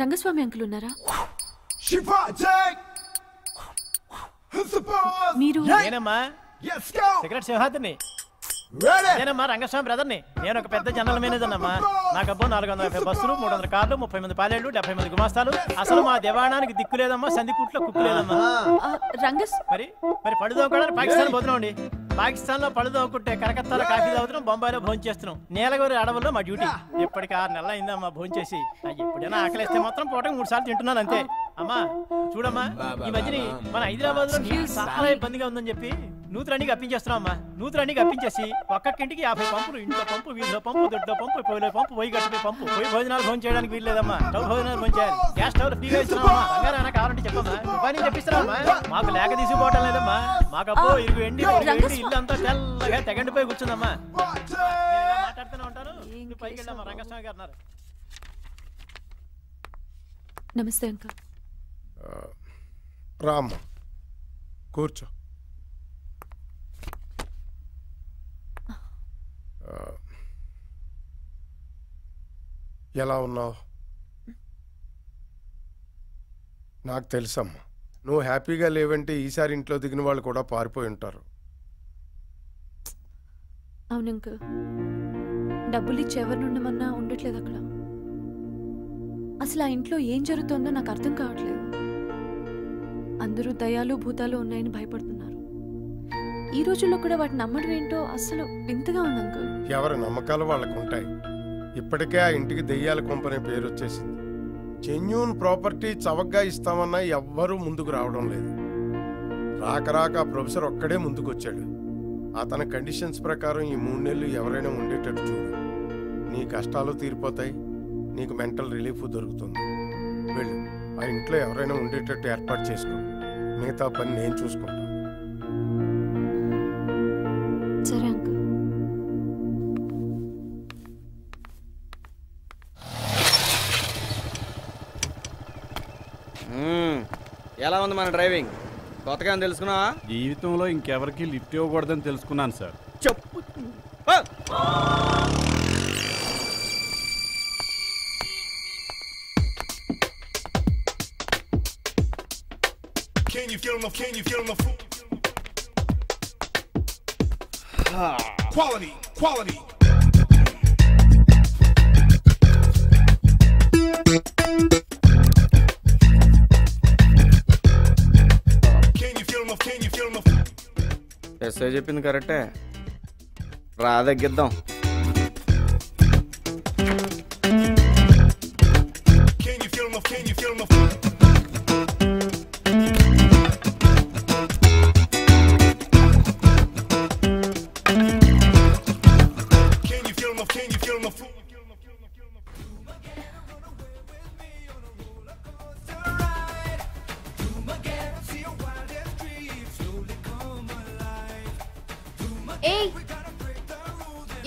Rangaswamy uncle ఉన్నారా? మీరు cigarette సింహాద్రిని నేనమ్మా రంగస్వామి బ్రదర్ని. నేను ఒక పెద్ద జనరల్ మేనేజర్ అమ్మా. నాకు అబ్బో 450 బస్సులు, 300 కార్లు, 30 మంది పాలేళ్లు, 70 మంది గుమాస్తాలు. అసలు మా దివాణానికి దిక్కు లేదమ్మా, సంధికుట్లో కుక్కు లేదమ్మా. మరి పడుదోకోవడానికి పాకిస్తాన్ పోతున్నాం అండి. పాకిస్తాన్ లో పడుదోకుంటే కలకత్తాలో కాఫీ తాగుతున్నాం, బొంబాయిలో భోజనం చేస్తున్నాం. నీలగిరి అడవుల్లో మా డ్యూటీ. ఇప్పటికి 6 నెలలు అయిందమ్మా భోజనం చేసి. ఎప్పుడైనా ఆకలిస్తే మాత్రం పూటకు 3 సార్లు తింటున్నాను అంతే. అమ్మా చూడమ్మా, ఈ మధ్యని మన హైదరాబాద్ లో చాలా ఇబ్బందిగా ఉందని చెప్పి నూతులన్నీ అప్పించేస్తున్నాం అమ్మా. నూతులన్నీ అప్పించేసి ఒక్కొక్కింటికి 50 పంపులు, ఇంట్లో పంపు, వీధిలో పంపు, దొడ్లో పంపు, పొయ్యిలో పంపు, పొయ్యి గట్టిపోయి పంపు. పొయ్యి భోజనాలు భోజనం చేయడానికి వీల్లేదమ్మా. స్టవ్ భోజనాలు భోజనం చేయాలి. గ్యాస్ స్టవ్ ఫ్రీగా ఇస్తున్నామా? బంగారం కావాలంటే చెప్పమ్మా, రూపాయలు చెప్పిస్తున్నామా? మాకు లేక తీసుకోవటం లేదమ్మా. మాకబ్బో ఇరుగు ఎండి ఇల్లు అంతా తెల్లగా తెగండిపోయి కూర్చుందమ్మా. మాట్లాడుతూనే ఉంటారు. పైకి వెళ్ళమ్మా, రంగస్వామి గారు అన్నారు. నమస్తే అంకుల్. రామ్మ కూర్చో. ఎలా ఉన్నావు? నాకు తెలుసమ్మా, నువ్వు హ్యాపీగా లేవంటే ఈసారి ఇంట్లో దిగిన వాళ్ళు కూడా పారిపోయి ఉంటారు. అవును అంకుల్, డబ్బులు ఇచ్చి ఎవరిని ఉండమన్నా ఉండట్లేదు అక్కడ. అసలు ఆ ఇంట్లో ఏం జరుగుతుందో నాకు అర్థం కావట్లేదు. అందరూ దయాలు భూతాలు ఉన్నాయని భయపడుతున్నారు. ఈ రోజుల్లో కూడా వాటిని నమ్మడం ఏంటో అసలు వింతగా ఉంది అంకుల్. ఎవరి నమ్మకాలు వాళ్ళకు ఉంటాయి. ఇప్పటికే ఆ ఇంటికి దెయ్యాల కొంపనే పేరు వచ్చేసింది. జెన్యూన్ ప్రాపర్టీ చవకగా ఇస్తామన్నా ఎవ్వరూ ముందుకు రావడం లేదు. రాక ఆ ప్రొఫెసర్ ఒక్కడే ముందుకు వచ్చాడు. అతని కండిషన్స్ ప్రకారం ఈ 3 నెలలు ఎవరైనా ఉండేటట్టు చూడు. నీ కష్టాలు తీరిపోతాయి, నీకు మెంటల్ రిలీఫ్ దొరుకుతుంది. వెళ్ళు, ఆ ఇంట్లో ఎవరైనా ఉండేటట్టు ఏర్పాటు చేసుకో. మిగతా పని నేను చూసుకుంటాను. సరే అంకుల్. ఎలా ఉంది మన డ్రైవింగ్? కొత్తగా తెలుసుకున్నావా? జీవితంలో ఇంకెవరికి లిఫ్ట్ ఇవ్వకూడదని తెలుసుకున్నాను సార్. చెప్పు. Can you feel enough? Can you feel enough? Quality, quality. Can you feel enough? Can you feel enough? SI చెప్పింది కరెక్టే, రా తగ్గిద్దాం. Can you feel enough? Can you feel enough?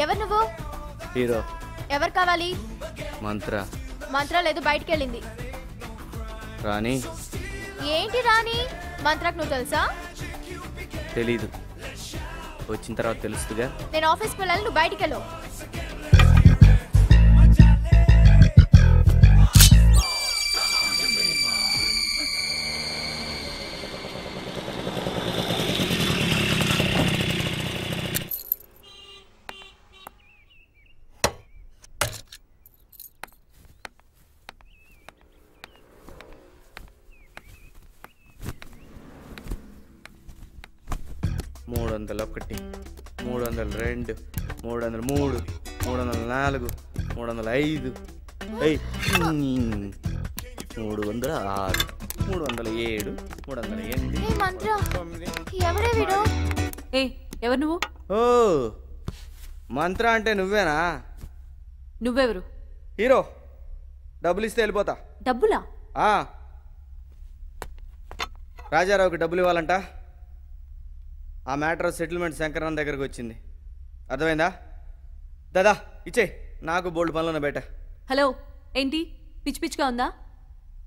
ఎవరు నువ్వు? హీరో. ఎవరు కావాలి? మంత్ర. మంత్ర లేదు, బయటికి వెళ్ళింది. రాణి. ఏంటి రాణి? మంత్రకు నువ్వు తెలుసా? తెలీదు, వచ్చిన తర్వాత తెలుస్తుందిగా. నేను ఆఫీస్కి వెళ్ళాలి, నువ్వు బయటికి వెళ్ళు. ఒకటి 302 303 304 305 306 307 308 ఎవరు నువ్వు? ఓ, మంత్ర అంటే నువ్వేనా? నువ్వెవరు? హీరో. డబ్బులు ఇస్తే వెళ్ళిపోతా. డబ్బులా? రాజారావుకి డబ్బులు ఇవ్వాలంట. ఆ మ్యాటర్ సెటిల్మెంట్ శంకరన్ దగ్గరకు వచ్చింది, అర్థమైందా? దాదా ఇచ్చే, నాకు బోల్డ్ పనులను బయట. హలో, ఏంటి పిచ్చి పిచ్చిగా ఉందా?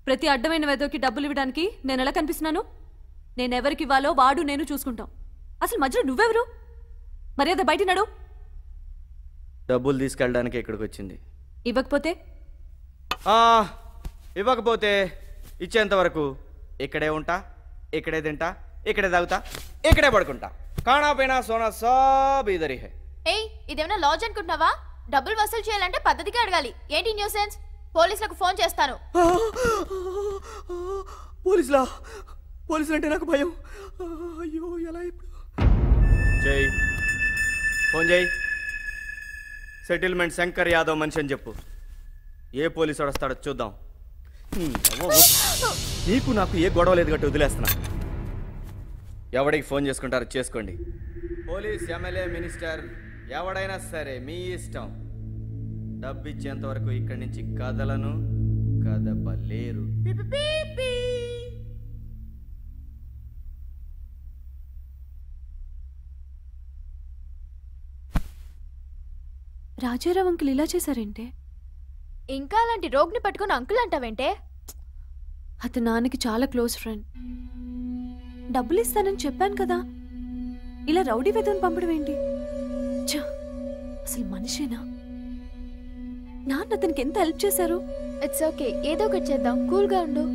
ప్రతి అడ్డమైన వెదోకి డబ్బులు ఇవ్వడానికి నేను ఎలా కనిపిస్తున్నాను? నేనెవరికి ఇవ్వాలో వాడు నేను చూసుకుంటాం. అసలు మధ్యలో నువ్వెవరు? మర్యాద బయట నడు. డబ్బులు తీసుకెళ్ళడానికి ఇక్కడికి వచ్చింది. ఇవ్వకపోతే ఇవ్వకపోతే ఇచ్చేంత వరకు ఇక్కడే ఉంటా, ఇక్కడే తింటా, ఇక్కడే తాగుతా, ఇక్కడే పడుకుంటా. ఖానా పీనా సోనా సబ్ ఇదరి హై. ఏయ్ ఇదేమైనా లాడ్జ్ అనుకుంటున్నావా? డబ్బులు వసూలు చేయాలంటే పద్ధతిగా అడగాలి. ఏంటి న్యూసెన్స్? పోలీసులకు ఫోన్ చేస్తాను. పోలీసులు అంటే నాకు భయం. అయ్యో ఎలా ఇప్పుడు? జై ఫోన్ జై. సెటిల్మెంట్ శంకర్ యాదవ్ మనిషి అని చెప్పు. ఏ పోలీసు వస్తాడో చూద్దాం. నీకు నాకు ఏ గొడవ లేదు గట్టి వదిలేస్తున్నా. ఎవడికి ఫోన్ చేసుకుంటారో చేసుకోండి. పోలీస్, ఎమ్మెల్యే, మినిస్టర్ ఎవడైనా సరే మీ ఇష్టం. డబ్బు ఇచ్చేంత వరకు ఇక్కడి నుంచి కదలను, కదపలేరు. రాజారావు అంకుల్ ఇలా చేశారేంటే? ఇంకా అలాంటి రోగ్ని పట్టుకుని అంకుల్ అంటావేంటే? అతను నాన్నకి చాలా క్లోజ్ ఫ్రెండ్. డబ్బులు ఇస్తానని చెప్పాను కదా, ఇలా రౌడీ వేతను పంపడం ఏంటి? అసలు మనిషేనా? నాన్న అతనికి ఎంత హెల్ప్ చేశారు. ఇట్స్ ఓకే, ఏదో ఒకటి చేద్దాం, కూల్గా ఉండు.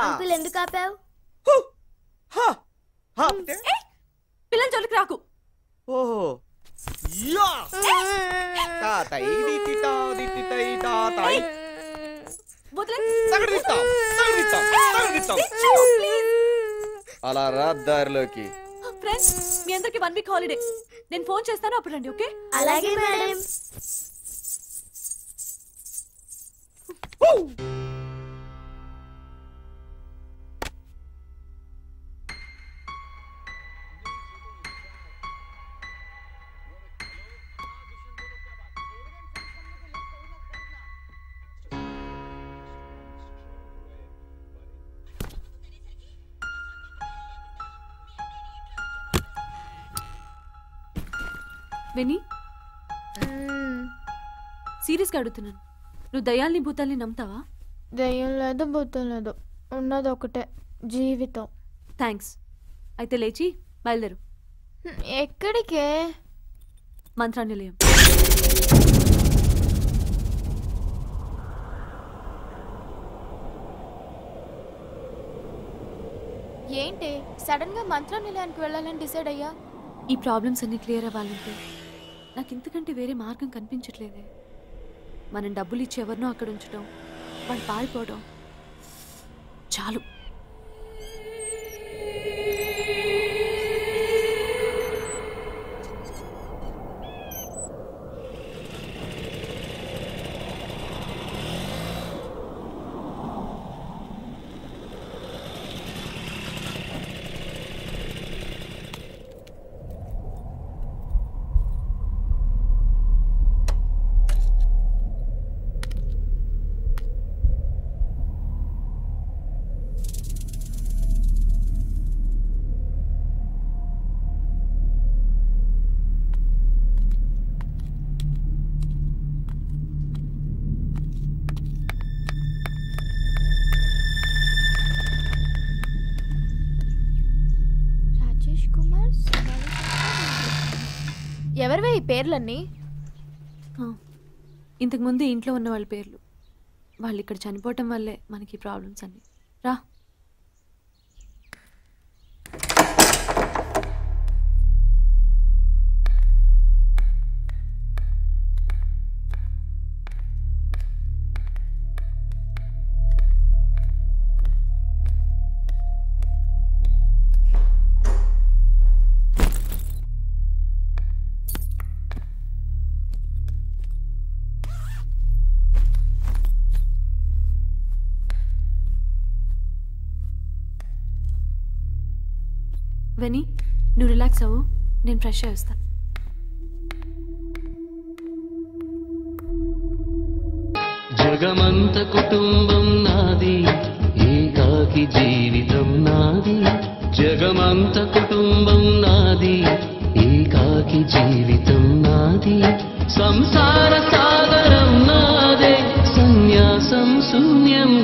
అంకుల్ ఎందుకు ఆపావు? పిల్లల జోలికి రాకు. ఓహో అలా రాద్దారిలోకి. ఫ్రెండ్స్, మీ అందరికి 1 వీక్ హాలిడే. నేను ఫోన్ చేస్తాను, అప్పుడు రండి. ఓకే? అలాగే మేడం. వెనీ, సీరియస్గా అడుగుతున్నాను, నువ్వు దయాల్ని భూతాల్ని నమ్ముతావా? దయ్యం లేదు, భూతం లేదు, ఉన్నది ఒకటే జీవితం. థ్యాంక్స్. అయితే లేచి బయలుదేరు. ఎక్కడికే? మంత్రానిలయం. ఏంటి సడన్ గా మంత్రానిలయానికి వెళ్ళాలని డిసైడ్ అయ్యా? ఈ ప్రాబ్లమ్స్ అన్ని క్లియర్ అవ్వాలంటే నాకు ఇంతకంటే వేరే మార్గం కనిపించట్లేదే. మనం డబ్బులు ఇచ్చి ఎవరినో అక్కడ ఉంచడం, వాళ్ళు పారిపోవడం చాలు. ఎవరివే ఈ పేర్లన్నీ? ఇంతకుముందు ఇంట్లో ఉన్న వాళ్ళ పేర్లు. వాళ్ళు ఇక్కడ చనిపోవటం వల్లే మనకి ప్రాబ్లమ్స్ అన్నీ. రా. వెనీ, నువ్వు రిలాక్స్ అవ్వు, నేను ఫ్రెష్ అయ్యి వస్తాను. జగమంత కుటుంబం నాది, ఏకాకి జీవితం నాది. జగమంత కుటుంబం నాది, ఏకాకి జీవితం నాది. సంసార సాగరం నాదే, సన్యాసం శూన్యం